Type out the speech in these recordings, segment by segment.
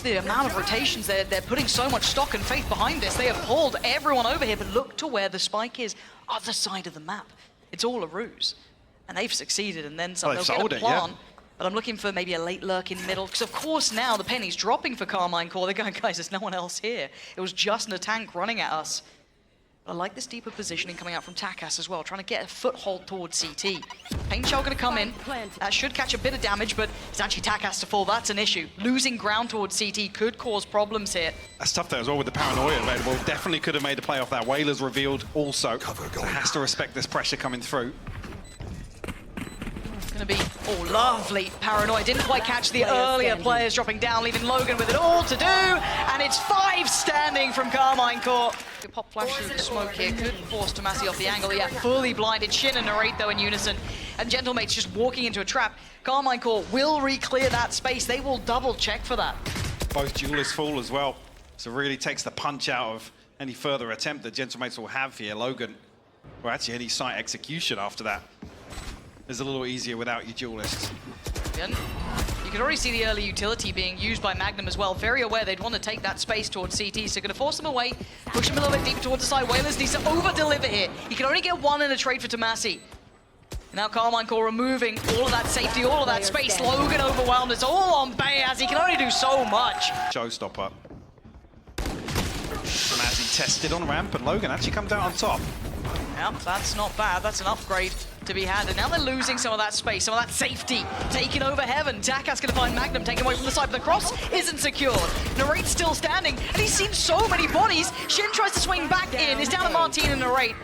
The amount of rotations, they're putting so much stock and faith behind this. They have pulled everyone over here, but look to where the spike is, other side of the map. It's all a ruse. And they've succeeded, and then some. Well, they'll get a plan, yeah. but I'm looking for maybe a late lurk in middle, because of course now the penny's dropping for Carmine Core. They're going, guys, there's no one else here. It was just a tank running at us. But I like this deeper positioning coming out from Tass as well, trying to get a foothold towards CT. Pain Shell going to come in. That should catch a bit of damage, but it's actually Tass to fall. That's an issue. Losing ground towards CT could cause problems here. That's tough there as well with the paranoia available. Definitely could have made a play off that. Whaler's revealed also. So has to respect this pressure coming through. Going to be, oh, lovely paranoia. Didn't quite catch the earlier players dropping down, leaving Logan with it all to do. And it's 5 standing from Carmine Core. Pop flash through the smoke here, could force Tass off the angle. Yeah, fully blinded. Shin and Narrate though in unison. And Gentlemate's just walking into a trap. Carmine Core will re-clear that space. They will double check for that. Both duelists fall as well. So really takes the punch out of any further attempt that Gentlemates will have here. Logan, or actually any site execution after that is a little easier without your duelists. And you can already see the early utility being used by Magnum as well. Very aware they'd want to take that space towards CT, so going to force them away, push them a little bit deeper towards the side. Whalers needs to over-deliver here. He can only get one in a trade for Tamassi. Now Carmine Core removing all of that safety, all of that space. Logan overwhelmed. It's all on Bayaz. He can only do so much. Showstopper. Tamassi tested on ramp, and Logan actually comes out on top. Yep, that's not bad. That's an upgrade to be had. And now they're losing some of that space, some of that safety. Taking over Heaven. Takas going to find Magnum, taken away from the side, but the cross isn't secured. Narrate's still standing, and he's seen so many bodies. Shin tries to swing back in. He's down to Martin and Narrate.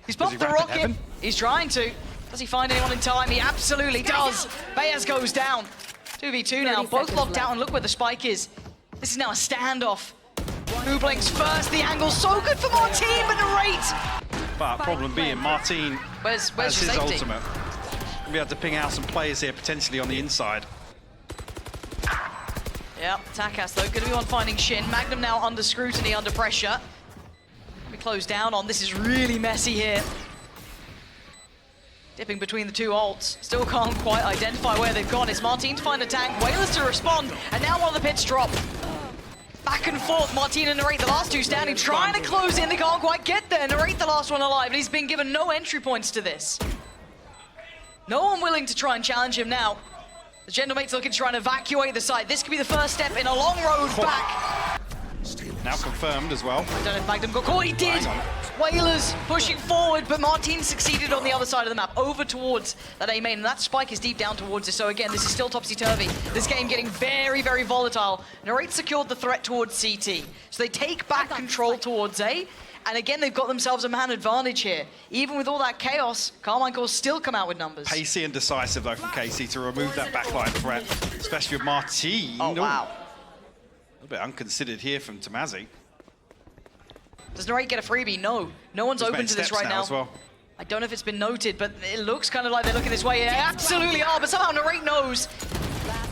He's popped the rocket. He's trying to. Does he find anyone in time? He absolutely does. Bayaz goes down. 2v2 now, both locked out, and look where the spike is. This is now a standoff. Who blinks first? The angle's so good for Martin, but Narrate. But problem being, Martin where's has his safety? ultimate. We'll be able to ping out some players here, potentially on the inside. Yep, Takas though, going to be on finding Shin. Magnum now under scrutiny, under pressure. We close down on, this is really messy here. Dipping between the two ults. Still can't quite identify where they've gone. It's Martin to find a tank, Whalers to respond, and now one of the pits drop. Back and forth, Martin and Narrate, the last two standing, trying to close in. They can't quite get there. Narrate, the last one alive, and he's been given no entry points to this. No one willing to try and challenge him now. The Gentlemate's looking to try and evacuate the site. This could be the first step in a long road back. Now confirmed as well. I don't know if Magnum got caught. He did. Whalers pushing forward, but Martin succeeded on the other side of the map, over towards that A main, and that spike is deep down towards it. So again, this is still topsy-turvy. This game getting very, very volatile. Narrate secured the threat towards CT. So they take back control towards A, and again, they've got themselves a man advantage here. Even with all that chaos, Carmine Core still come out with numbers. Pacey and decisive though from Casey to remove that backline threat, especially with Martin. Oh, wow. A little bit unconsidered here from Tamassi. Does Narrate get a freebie? No. No one's open to this right now. As well. I don't know if it's been noted, but it looks kind of like they're looking this way. They absolutely are, but somehow Narrate knows.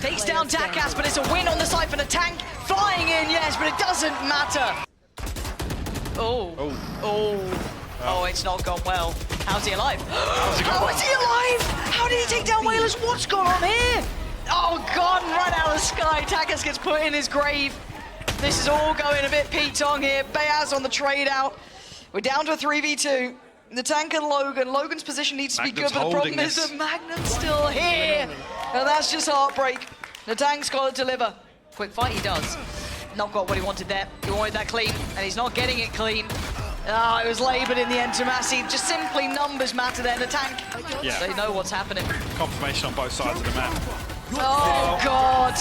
Takes down Takas, but it's a win on the side for the tank. Flying in, yes, but it doesn't matter. Oh, it's not gone well. How's he alive? How is he alive? How did he take down Whalers? What's going on here? Oh, God, right out of the sky. Takas gets put in his grave. This is all going a bit Pete-Tong here. Bayaz on the trade out. We're down to a 3v2. The tank and Logan. Logan's position needs to be good, but the problem is that Magnum's still here. And that's just heartbreak. The tank's got to deliver. Quick fight, he does. Not got what he wanted there. He wanted that clean, and he's not getting it clean. Oh, it was laboured in the end. Tamassi, just simply numbers matter there. The tank, they know what's happening. Confirmation on both sides of the map. Oh, God.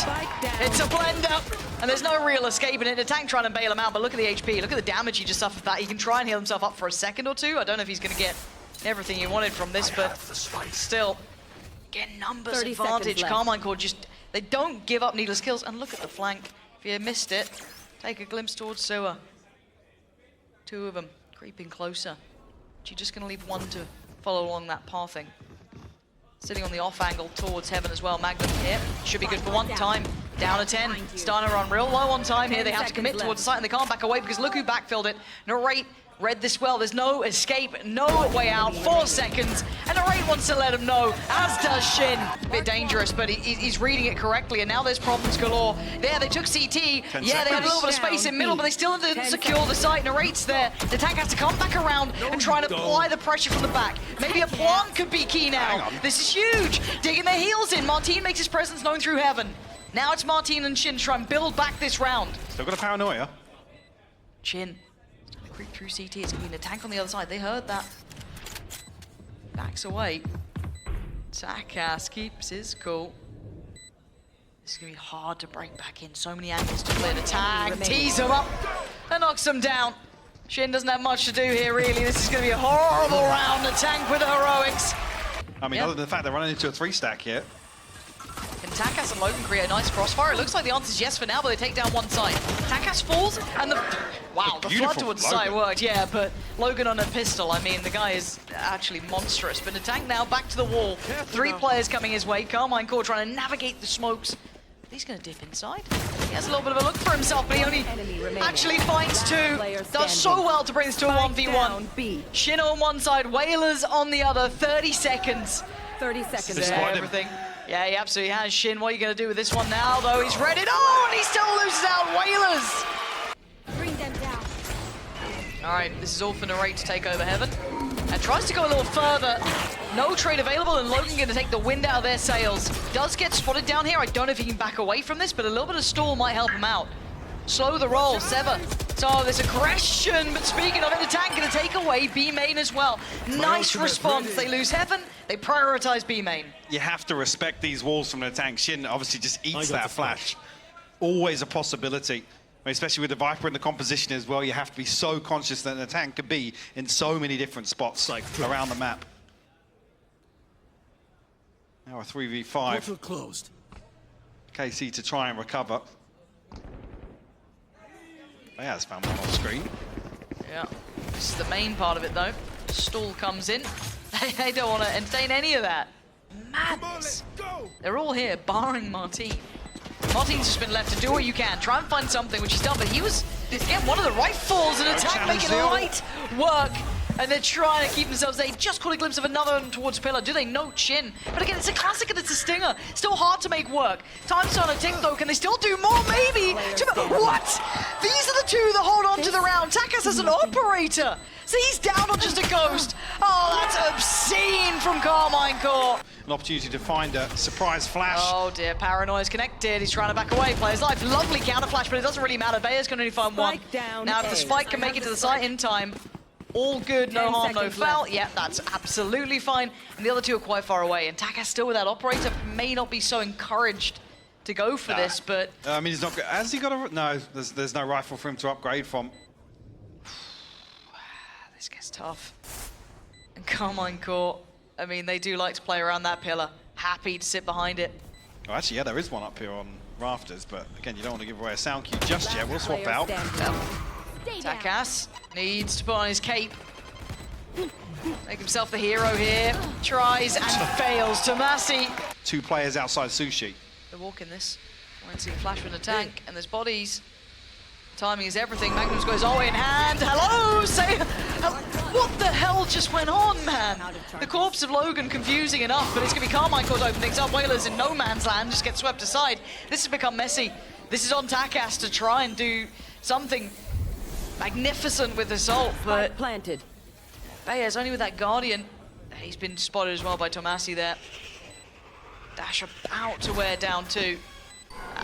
It's a blender. And there's no real escape in it. The tank trying to bail him out, but look at the HP. Look at the damage he just suffered for that. He can try and heal himself up for a second or two. I don't know if he's going to get everything he wanted from this, but still. Again, numbers advantage. Carmine Core just, they don't give up needless kills. And look at the flank. If you missed it, take a glimpse towards Sewer. Two of them creeping closer. You're just going to leave one to follow along that pathing. Sitting on the off angle towards Heaven as well. Magnum here should be good for one time. Down to 10. Starting to run real low on time here. They have to commit towards the site and they can't back away because look who backfilled it. Narrate read this well. There's no escape, no way out. 4 seconds, and Array wants to let him know, as does Shin. A bit dangerous, but he's reading it correctly, and now there's problems galore. There, they took CT. Yeah, they had a little bit of space in middle, but they still didn't secure the site. Narrate's there. The tank has to come back around and try and apply the pressure from the back. Maybe a plant could be key now. This is huge. Digging their heels in. Martin makes his presence known through heaven. Now it's Martin and Shin trying to build back this round. Still got a paranoia. Shin. Creep through CT, it's gonna be a tank on the other side. They heard that. Backs away. Tass keeps his cool. This is gonna be hard to break back in. So many angles to clear the tank. Tees him up and knocks him down. Shin doesn't have much to do here, really. This is gonna be a horrible round. The tank with the heroics. I mean, other than the fact they're running into a 3-stack here. Can Tass and Logan create a nice crossfire? It looks like the answer is yes for now, but they take down one side. Tass falls, and the flood towards the side worked, yeah, but Logan on a pistol, I mean, the guy is actually monstrous. But the tank now back to the wall. 3 players coming his way. Carmine Core trying to navigate the smokes. He's going to dip inside. He has a little bit of a look for himself, but he only actually finds 2. Does so well to bring this to a 1v1. Shin on one side, Whalers on the other. 30 seconds. 30 seconds. Yeah, everything. Yeah, he absolutely has. Shin, what are you going to do with this one now, though? He's ready. Oh, and he still loses out. Whalers. Bring them down. All right, this is all for Narrate to take over heaven. And tries to go a little further. No trade available, and Logan going to take the wind out of their sails. Does get spotted down here. I don't know if he can back away from this, but a little bit of stall might help him out. Slow the roll, Sever. So there's aggression, but speaking of it, the tank going to take away B main as well. Nice response. They lose heaven. They prioritize B main. You have to respect these walls from the tank. Shin obviously just eats that flash. Always a possibility. Especially with the Viper in the composition as well, you have to be so conscious that the tank could be in so many different spots around the map. Now a 3v5. Closed. KC to try and recover. Has found one on screen. Yeah, this is the main part of it though. Stall comes in. They don't want to entertain any of that. Madness. They're all here, barring Martin. Martin's just been left to do what you can. Try and find something, which he's done, but he was, again, one of the rifles, and attack making light work. And they're trying to keep themselves. They just caught a glimpse of another one towards Pillar. Do they note Shin? But again, it's a classic and it's a stinger. Still hard to make work. Time's starting to tick though. Can they still do more? Maybe. What? These are the 2 that hold on to the round. Tass as an operator. So he's down on just a ghost. Oh, that's obscene from Carmine Core. An opportunity to find a surprise flash. Oh dear, Paranoia's connected. He's trying to back away. Players life. Lovely counter flash, but it doesn't really matter. Bayer's going to only find one. Now, if the spike can make it to the site in time, all good, no harm, no foul. Yeah, that's absolutely fine. And the other 2 are quite far away. And Tass still with that operator may not be so encouraged to go for this, but... I mean, he's not... Has he got a... No, there's no rifle for him to upgrade from. This gets tough. And Carmine Core, I mean, they do like to play around that pillar. Happy to sit behind it. Oh, actually, yeah, there is one up here on rafters, but again, you don't want to give away a sound cue just yet. We'll swap out. Tass needs to put on his cape. Make himself the hero here. Tries and fails. Tomasi. 2 players outside Sushi. They're walking this. Won't see a flash from the tank, and there's bodies. Timing is everything. Magnum's got his ult in hand. Hello! Say, what the hell just went on, man? The corpse of Logan confusing enough, but it's going to be Carmine Core to open things up. Whalers in no man's land just get swept aside. This has become messy. This is on Tass to try and do something magnificent with this ult, but planted. Bayer's only with that Guardian. He's been spotted as well by Tomasi there. Dash about to wear down 2.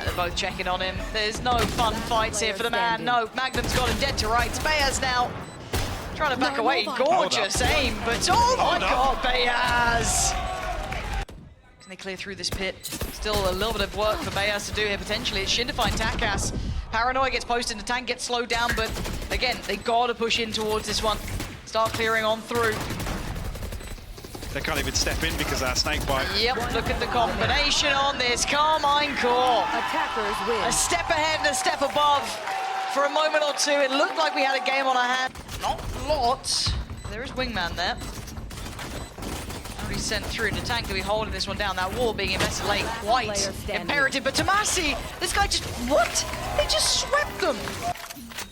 They're both checking on him. There's no fun fights here for the man. No, Magnum's got him dead to rights. Bayers now trying to back away. Gorgeous aim, but oh my god, Bayers! Can they clear through this pit? Still a little bit of work for Bayers to do here potentially. It's Shin to find Tass. Paranoia gets posted, the tank gets slowed down, but again, they gotta push in towards this one. Start clearing on through. They can't even step in because of that snake bite. Yep, look at the combination on this. Carmine Core. Attackers win. A step ahead and a step above. For a moment or 2, it looked like we had a game on our hand. Not lots. There is Wingman there. Already sent through, and the tank to be holding this one down. That wall being invested late, quite imperative. But Tomasi, this guy just, what? They just swept them.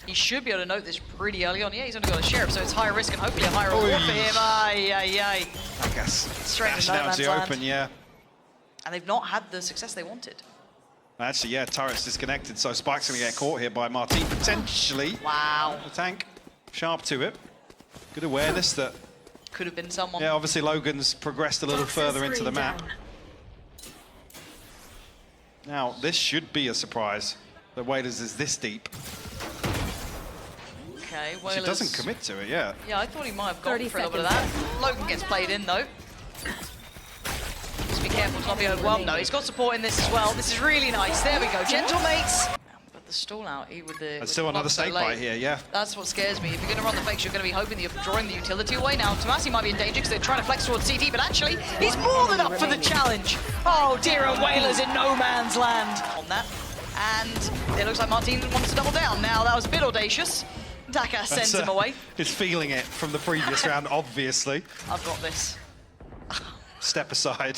He should be able to note this pretty early on. Yeah, he's only got a sheriff, so it's higher risk and hopefully a higher reward for him. Ay, ay, ay. I guess. Straight into Dashing no out man's to the land. open, yeah. And they've not had the success they wanted. Actually, yeah, turret's disconnected, so Spike's going to get caught here by Martin, potentially. Wow. The tank, sharp to it. Good awareness that... Could have been someone. Yeah, obviously Logan's progressed a little further into the map. Now, this should be a surprise. The Whalers is this deep. Okay, She Whalers... doesn't commit to it, yeah. Yeah, I thought he might have gone 30 for a little bit of that. Logan gets played in, though. Just be careful to not be overwhelmed. No, he's got support in this as well. This is really nice. There we go, gentle mates. But the stall out here with the... There's still another snake bite here, yeah. That's what scares me. If you're going to run the fakes, you're going to be hoping that you're drawing the utility away. Now, Tomasi might be in danger because they're trying to flex towards CT, but actually, he's more than up for the challenge. Oh dear, and Whalers in no man's land on that. And it looks like Martin wants to double down. Now, that was a bit audacious. Tass sends him away. He's feeling it from the previous round, obviously. I've got this. Step aside.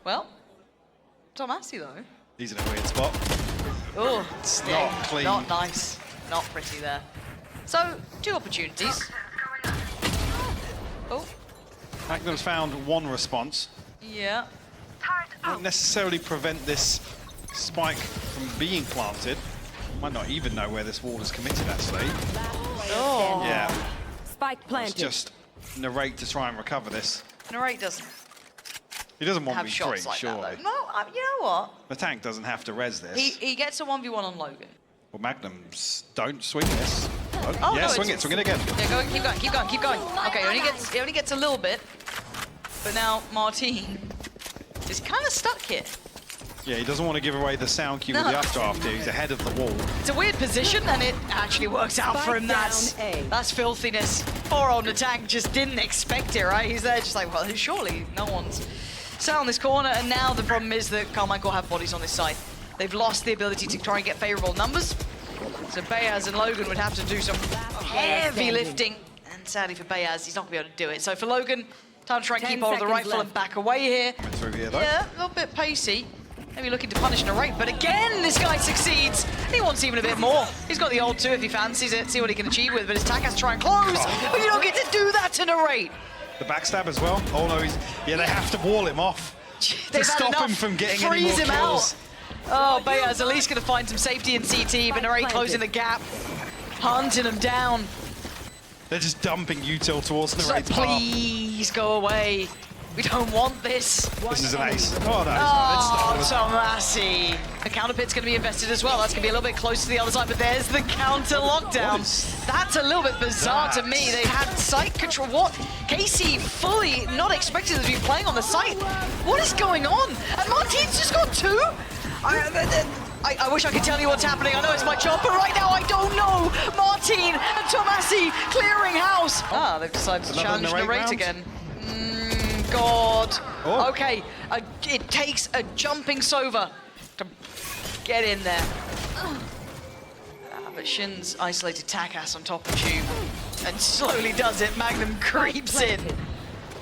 Well, Tomasi though. He's in a weird spot. Oh, It's not clean. Not nice. Not pretty there. So, 2 opportunities. Oh, Magnum's found one response. yeah. Won't necessarily prevent this spike from being planted. Might not even know where this wall is committed, actually. Oh, Yeah, Spike it's planted. just narrate to try and recover this. Narrate doesn't He doesn't want have me shots free, like surely. that though. No, you know what? The tank doesn't have to res this. He gets a 1v1 on Logan. Well, Magnums don't swing this. Oh, yeah, no, swing it's- it again. Yeah, go, keep going, keep going, keep going. Okay, he only gets a little bit. But now Martin is kind of stuck here. Yeah, he doesn't want to give away the sound cue with No. the updraft here. He's ahead of the wall. It's a weird position, and it actually works out for him. Spike down A. That's filthiness. Poor old tank just didn't expect it, right? He's there just like, well, surely no one's sat on this corner, and now the problem is that Carmine Core have bodies on this side. They've lost the ability to try and get favorable numbers. So Bayaz and Logan would have to do some heavy lifting, and sadly for Bayaz, he's not going to be able to do it. So for Logan, time to try and 10 keep hold of the seconds rifle and left. back away here. Coming through here, though. Yeah, a little bit pacey. Maybe looking to punish Narrate, but again, this guy succeeds. He wants even a bit more. He's got the ult too if he fancies it, see what he can achieve with, but his attack has to try and close. But you don't get to do that to Narrate. The backstab as well. Oh no, yeah, they have to wall him off to They've had stop enough. him from getting any Freeze more him kills. out. Oh, Bayaz at least going to find some safety in CT, but Narrate closing the gap, hunting him down. They're just dumping util towards the It's like, right path. please go away. We don't want this. This is an ace. Oh no, Oh, it's not. Tomasi. The counter pit's going to be invested as well. That's going to be a little bit close to the other side, but there's the counter lockdown. What is That's a little bit bizarre to me. They had site control. What? Casey fully not expected to be playing on the site. What is going on? And Martin's just got 2? I wish I could tell you what's happening. I know it's my job, but right now I don't know. Martin and Tomasi clearing house. Ah, they've decided to Another challenge narrate Narrate round? again. God. Oh. Okay, it takes a jumping Sova to get in there. But Shin's isolated Tass on top of Tube and slowly does it. Magnum creeps in,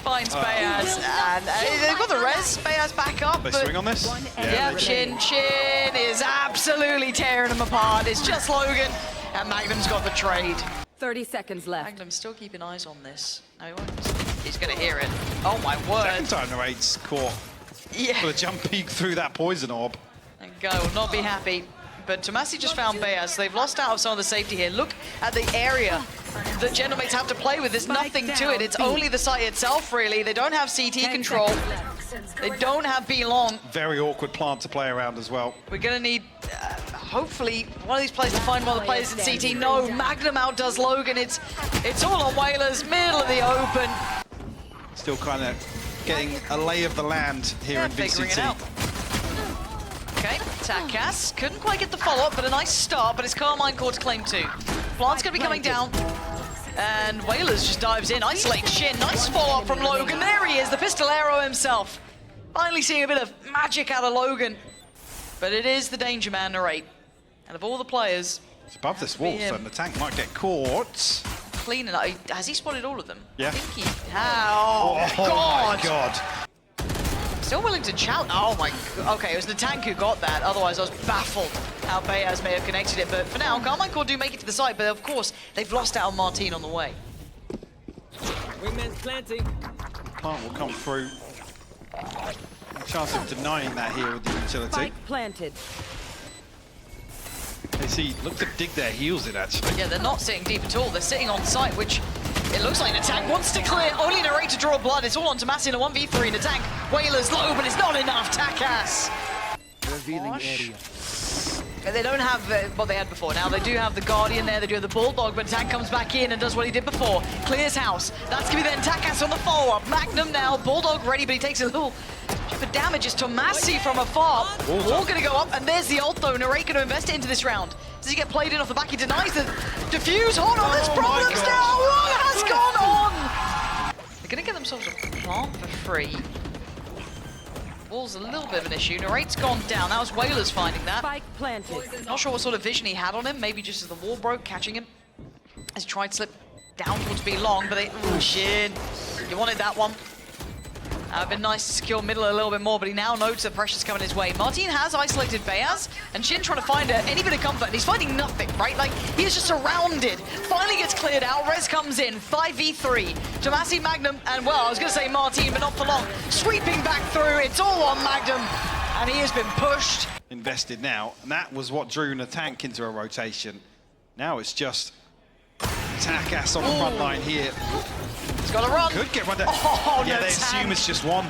finds Bayaz, and they've got the res. Bayaz back up. They but swing on this? yeah, they do. Chin is absolutely tearing them apart. It's just Logan, and Magnum's got the trade. 30 seconds left. Magnum's still keeping eyes on this. No, he won't. He's going to hear it. Oh my word. Second time narrate's caught Yeah. with a jump peek through that poison orb. And Guy will not be happy. But Tomasi just found Bayaz, so they've lost out of some of the safety here. Look at the area that Gentlemates have to play with. There's nothing to it. It's only the site itself, really. They don't have CT control. They don't have B long. Very awkward plant to play around as well. We're going to need, hopefully, one of these players to find one of the players in CT. No, Magnum outdoes Logan. It's all on Whalers, middle of the open. Still kind of getting a lay of the land here They're in figuring it VCT. out. Okay, Tass couldn't quite get the follow-up, but a nice start, but it's Carmine Core to claim 2. Plant's going to be coming down, and Whalers just dives in, isolates Shin. Nice follow-up from Logan. There he is, the pistolero himself. Finally seeing a bit of magic out of Logan. But it is the danger man, Narrate. And of all the players, It's above this wall, so the tank might get caught. clean enough. Has he spotted all of them? Yeah. I think he has. Oh, Oh God. my god. still willing to challenge. Oh my, okay, it was the tank who got that. Otherwise, I was baffled how Bayaz may have connected it. But for now, Carmine Core do make it to the site, but of course, they've lost out on Martin on the way. Wingman's planting. Plant will come through. A chance of denying that here with the utility. Spike planted. They see, look to dig their heels in actually. Yeah, they're not sitting deep at all. They're sitting on site, which it looks like the tank wants to clear. Only Narrate to draw blood. It's all on Tass in a 1v3 in the tank. Whaler's low, but it's not enough. Tass. Revealing area. They don't have what they had before. Now they do have the Guardian there, they do have the Bulldog, but Tank comes back in and does what he did before. Clears house. That's gonna be then Takas on the follow-up. Magnum now, Bulldog ready, but he takes a little bit of damage. It's Tomasi from afar. Wall gonna go up, and there's the ult though. Narrate gonna invest it into this round. Does he get played in off the back? He denies the defuse. Hold on, there's problems now. What has gone on? They're gonna get themselves a plant for free. Wall's a little bit of an issue. Narrate's gone down. That was Whalers finding that. Spike planted. Not sure what sort of vision he had on him. Maybe just as the wall broke, catching him. As he tried to slip down towards B long, but they... Ooh, shit. You wanted that one. Been nice to secure middle a little bit more, but he now notes that pressure's coming his way. Martin has isolated Bayaz, and Shin trying to find any bit of comfort, and he's finding nothing, right? Like, he is just surrounded. Finally gets cleared out. Rez comes in, 5v3. Tomasi, Magnum, and well, I was gonna say Martin, but not for long. Sweeping back through, it's all on Magnum, and he has been pushed. Invested now, and that was what drew the tank into a rotation. Now it's just Takas on the front line here. He's got to run. Could get one there. Oh, yeah, no, they assume it's just one.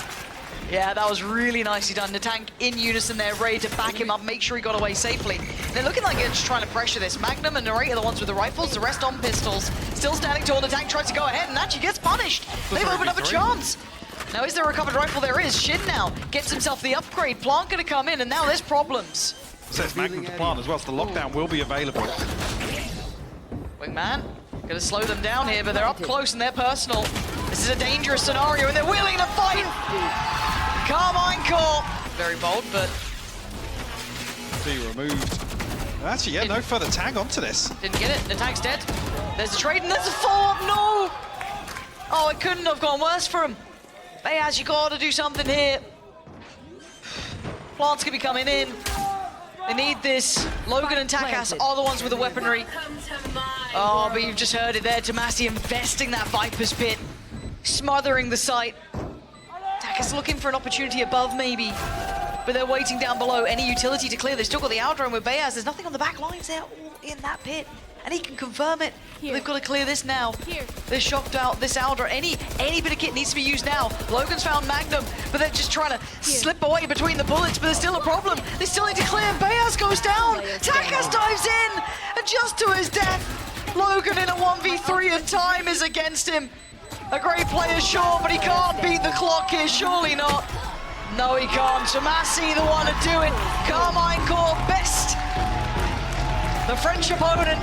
Yeah, that was really nicely done. The tank in unison there, ready to back him up, make sure he got away safely. They're looking like they're just trying to pressure this. Magnum and Narrate are the ones with the rifles, the rest on pistols. Still standing tall, the tank tries to go ahead and actually gets punished. They've opened up a chance. Now, is there a recovered rifle? There is. Shin now gets himself the upgrade. Plant gonna come in, and now there's problems. So it's Magnum to plant as well, so the lockdown will be available. Wingman, gonna slow them down here, but they're up close and they're personal. This is a dangerous scenario, and they're willing to fight. Carmine Core, very bold, but Be removed. Actually, yeah, no further tag onto this. didn't get it. The tank's dead. There's a trade, and there's a follow-up. No! Oh, it couldn't have gone worse for him. Bayaz, you gotta do something here. Plant's gonna be coming in. They need this. Logan and Takas are the ones with the weaponry. Oh, but you've just heard it there. Tomasi investing that Viper's Pit. Smothering the site. Takas looking for an opportunity above, maybe. But they're waiting down below. Any utility to clear. They've still got the outdrone with Bayaz. There's nothing on the back lines. They're all in that pit. And he can confirm it. They've got to clear this now. They're shocked out. This Aldra, any bit of kit needs to be used now. Logan's found Magnum, but they're just trying to slip away between the bullets, but there's still a problem. They still need to clear. Bayaz goes down. Takas dives in, and just to his death. Logan in a 1v3, and time is against him. A great player, sure, but he can't beat the clock here. Surely not. No, he can't. Tomasi, the one to do it. Carmine Core, best. The French opponent